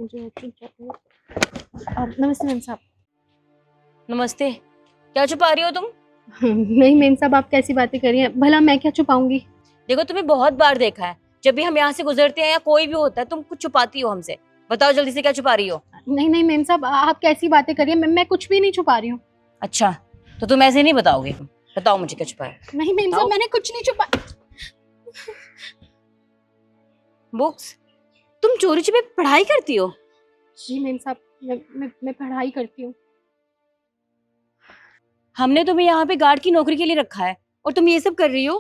नमस्ते मैम साहब। नमस्ते। क्या छुपा रही हो तुम? नहीं मैम साहब, आप कैसी बातें कर रही हैं? भला मैं क्या छुपाऊंगी? देखो, तुम्हें बहुत बार देखा है, जब भी हम यहाँ से गुजरते हैं या कोई भी होता है तुम कुछ छुपाती हो हमसे। बताओ जल्दी से, क्या छुपा रही हो? नहीं नहीं मैम साहब, आप कैसी बातें कर रही हैं? मैं कुछ भी नहीं छुपा रही हूँ। अच्छा, तो तुम ऐसे नहीं बताओगे? बताओ मुझे क्या छुपाया। नहीं मैम साहब, मैंने कुछ नहीं छुपा। बुक्स? तुम चोरी छुपे पढ़ाई करती हो? जी मैम साहब, मैं पढ़ाई करती हूँ। हमने तुम्हें यहाँ पे गार्ड की नौकरी के लिए रखा है और तुम ये सब कर रही हो।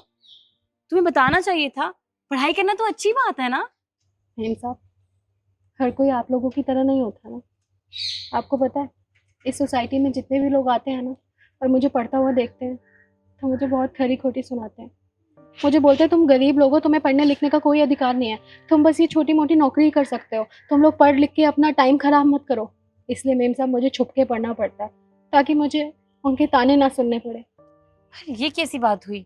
तुम्हें बताना चाहिए था। पढ़ाई करना तो अच्छी बात है ना। मैम साहब, हर कोई आप लोगों की तरह नहीं होता ना। आपको पता है, इस सोसाइटी में जितने भी लोग आते हैं ना और मुझे पढ़ता हुआ देखते हैं तो मुझे बहुत खरी खोटी सुनाते हैं। मुझे बोलते हैं तुम गरीब लोग हो, तुम्हें पढ़ने लिखने का कोई अधिकार नहीं है, तुम बस ये छोटी मोटी नौकरी ही कर सकते हो, तुम लोग पढ़ लिख के अपना टाइम खराब मत करो। इसलिए मैम साहब मुझे छुप के पढ़ना पड़ता है ताकि मुझे उनके ताने ना सुनने पड़े। ये कैसी बात हुई?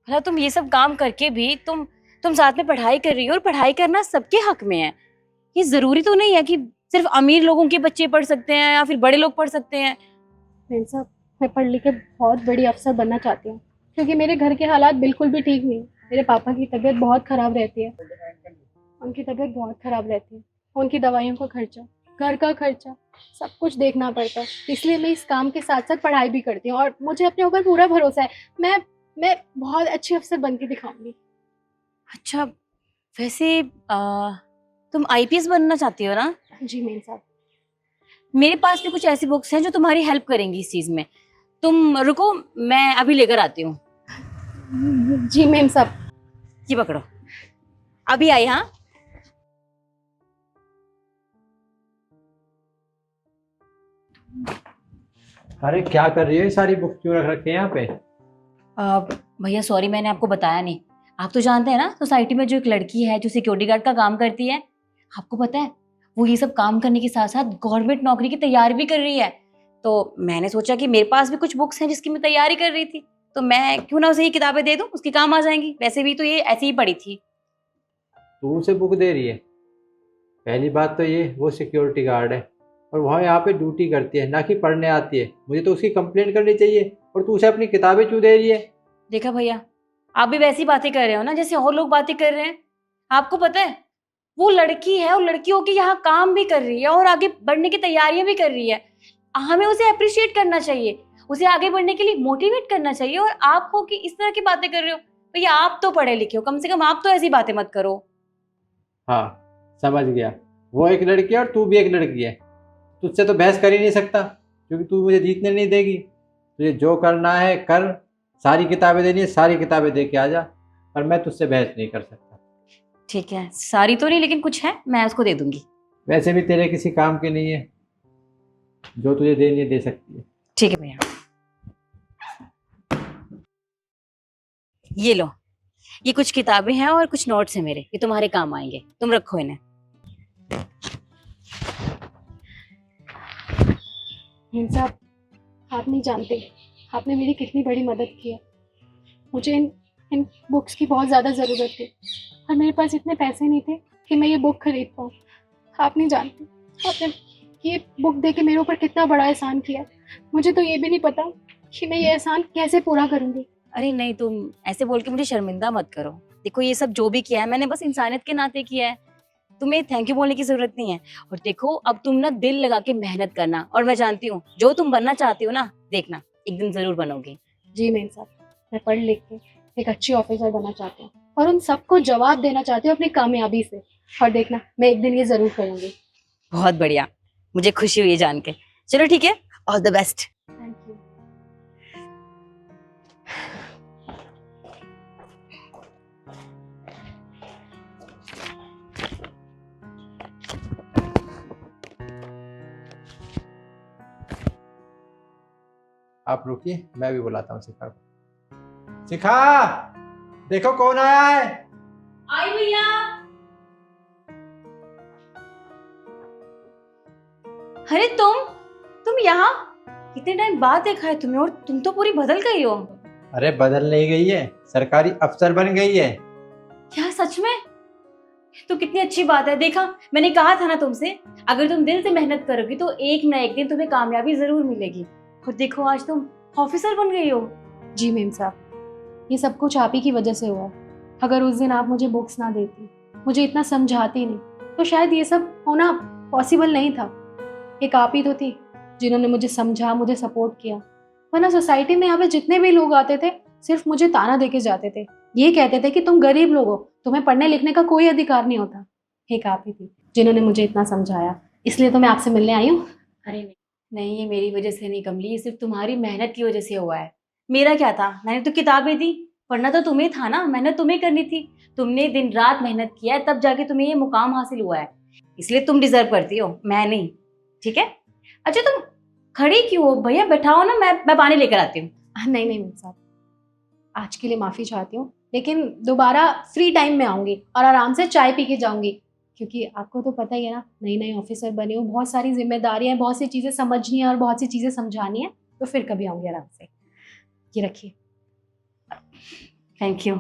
भला तुम ये सब काम करके भी तुम साथ में पढ़ाई कर रही हो, और पढ़ाई करना सबके हक में है। ये जरूरी तो नहीं है कि सिर्फ अमीर लोगों के बच्चे पढ़ सकते हैं या फिर बड़े लोग पढ़ सकते हैं। मैम साहब, मैं पढ़ लिख के बहुत बड़ी अफसर बनना चाहती हूँ, क्योंकि मेरे घर के हालात बिल्कुल भी ठीक नहीं। मेरे पापा की तबीयत बहुत खराब रहती है, उनकी तबीयत बहुत खराब रहती है। उनकी दवाइयों का खर्चा, घर का खर्चा, सब कुछ देखना पड़ता है। इसलिए मैं इस काम के साथ साथ पढ़ाई भी करती हूँ और मुझे अपने ऊपर पूरा भरोसा है। मैं बहुत अच्छी अफसर बन के दिखाऊंगी। अच्छा, वैसे तुम आईपीएस बनना चाहती हो ना? जी मैम साहब। मेरे पास भी कुछ ऐसी बुक्स हैं जो तुम्हारी हेल्प करेंगी इस चीज में। तुम रुको, मैं अभी लेकर आती हूँ। जी मैम साहब। ये पकड़ो, अभी आई। हाँ, अरे क्या कर रही है? ये सारी बुक क्यों रख रखे हैं यहाँ पे? भैया सॉरी, मैंने आपको बताया नहीं। आप तो जानते हैं ना, सोसाइटी में जो एक लड़की है जो सिक्योरिटी गार्ड का काम करती है, आपको पता है वो ये सब काम करने के साथ साथ गवर्नमेंट नौकरी की तैयारी भी कर रही है। तो मैंने सोचा कि मेरे पास भी कुछ बुक्स हैं जिसकी मैं तैयारी कर रही थी, तो मैं क्यों ना उसे ये किताबें दे दूं, उसके काम आ जाएंगी। वैसे भी तो ये ऐसी ही पड़ी थी। तू उसे बुक दे रही है? पहली बात तो ये वो सिक्योरिटी गार्ड है और वहाँ यहाँ पे ड्यूटी करती है, ना कि पढ़ने आती है। मुझे तो उसकी कंप्लेंट करनी चाहिए और तू उसे अपनी किताबें क्यों दे रही है? देखा भैया, आप भी वैसी बातें कर रहे हो ना जैसे और लोग बातें कर रहे हैं। आपको पता है वो लड़की है और लड़कियों के यहाँ काम भी कर रही है और आगे बढ़ने की तैयारियां भी कर रही है। हमें उसे अप्रिशिएट करना चाहिए, उसे आगे बढ़ने के लिए मोटिवेट करना चाहिए। और आप हो कि इस तरह की बातें कर रहे हो? भैया आप तो पढ़े लिखे हो, कम से कम आप तो ऐसी बातें मत करो। हाँ, समझ गया। वो एक लड़की है और तू भी एक लड़की है। तुझसे तो बहस कर ही नहीं सकता क्योंकि तू मुझे जीतने नहीं देगी। तुझे जो करना है कर, सारी किताबें देनी है सारी किताबें दे के आ जा, पर मैं तुझसे बहस नहीं कर सकता। ठीक है, सारी तो नहीं लेकिन कुछ है, मैं उसको दे दूंगी। वैसे भी तेरे किसी काम की नहीं है, जो तुझे देनी है दे सकती है। ठीक है भैया, ये लो। ये कुछ किताबें हैं और कुछ नोट्स हैं मेरे, ये तुम्हारे काम आएंगे, तुम रखो इन्हें। मैम साहब, आप नहीं जानते आपने मेरी कितनी बड़ी मदद की है। मुझे इन बुक्स की बहुत ज़्यादा ज़रूरत थी और मेरे पास इतने पैसे नहीं थे कि मैं ये बुक खरीद पाऊँ। आप नहीं जानते आपने ये बुक दे के मेरे ऊपर कितना बड़ा एहसान किया। मुझे तो ये भी नहीं पता कि मैं ये एहसान कैसे पूरा करूँगी। अरे नहीं, तुम ऐसे बोल के मुझे शर्मिंदा मत करो। देखो, ये सब जो भी किया है मैंने बस इंसानियत के नाते किया है, तुम्हें थैंक यू बोलने की जरूरत नहीं है। और देखो, अब तुम ना दिल लगा के मेहनत करना, और मैं जानती हूँ जो तुम बनना चाहती हो ना, देखना एक दिन जरूर बनोगे। जी मैम साहब, मैं पढ़ लिख के एक अच्छी ऑफिसर बनना चाहती हूँ और उन सबको जवाब देना चाहती हूँ अपनी कामयाबी से। और देखना, मैं एक दिन ये ज़रूर करूँगी। बहुत बढ़िया, मुझे खुशी हुई जान के। चलो ठीक है, all the best. Thank you. आप रुकिए, मैं भी बुलाता हूँ शिखा को। शिखा, देखो कौन आया है। आई भैया। अरे तुम यहाँ? कितने टाइम बाद देखा है तुम्हें, और तुम तो पूरी बदल गई हो। अरे बदल नहीं गई है, सरकारी अफसर बन गई है। क्या सच में? तो कितनी अच्छी बात है। देखा, मैंने कहा था ना तुमसे, अगर तुम दिल से मेहनत करोगी तो एक ना एक दिन तुम्हें कामयाबी जरूर मिलेगी। खुद देखो, आज तुम ऑफिसर बन गई हो। जी मेम साहब, ये सब कुछ आप ही की वजह से हुआ। अगर उस दिन आप मुझे बुक्स ना देती, मुझे इतना समझाती नहीं, तो शायद ये सब होना पॉसिबल नहीं था। एक आप ही तो थी जिन्होंने मुझे समझा, मुझे सपोर्ट किया। वरना सोसाइटी में यहाँ पे जितने भी लोग आते थे सिर्फ मुझे ताना देके जाते थे। ये कहते थे कि तुम गरीब लोग हो, तुम्हें पढ़ने लिखने का कोई अधिकार नहीं होता। एक आप ही थी जिन्होंने मुझे इतना समझाया, इसलिए तो मैं आपसे मिलने आई हूँ। अरे नहीं, ये मेरी वजह से नहीं कमली, ये सिर्फ तुम्हारी मेहनत की वजह से हुआ है। मेरा क्या था, मैंने तो किताबें दी, पढ़ना तो तुम्हें था ना, मेहनत तुम्हें करनी थी। तुमने दिन रात मेहनत किया है, तब जाके तुम्हें ये मुकाम हासिल हुआ है, इसलिए तुम डिजर्व करती हो, मैं नहीं। ठीक है, अच्छा तुम खड़ी क्यों हो? भैया बैठाओ ना, मैं पानी लेकर आती हूँ। नहीं नहीं मेम साहब, आज के लिए माफ़ी चाहती हूँ, लेकिन दोबारा फ्री टाइम में आऊँगी और आराम से चाय पी के जाऊँगी। क्योंकि आपको तो पता ही है ना, नई नई ऑफिसर बनी हूँ, बहुत सारी जिम्मेदारियाँ हैं, बहुत सी चीज़ें समझनी है और बहुत सी चीज़ें समझानी है। तो फिर कभी आऊँगी आराम से। ये रखिए। Thank you.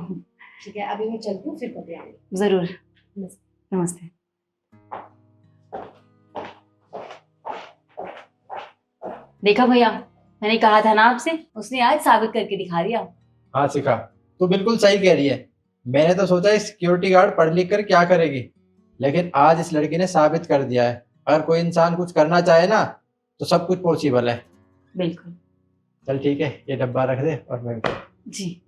ठीक है, अभी मैं चलती हूँ, फिर कभी आऊँगी। जरूर। नमस्ते। नमस्ते। देखा भैया, मैंने कहा था ना आपसे, उसने आज साबित करके दिखा दिया। हाँ शिखा, तू बिल्कुल सही कह रही है। मैंने तो सोचा इस सिक्योरिटी गार्ड पढ़ लिख कर क्या करेगी, लेकिन आज इस लड़की ने साबित कर दिया है अगर कोई इंसान कुछ करना चाहे ना तो सब कुछ पॉसिबल है। बिल्कुल। चल ठीक है, ये डब्बा रख दे और मैं जी।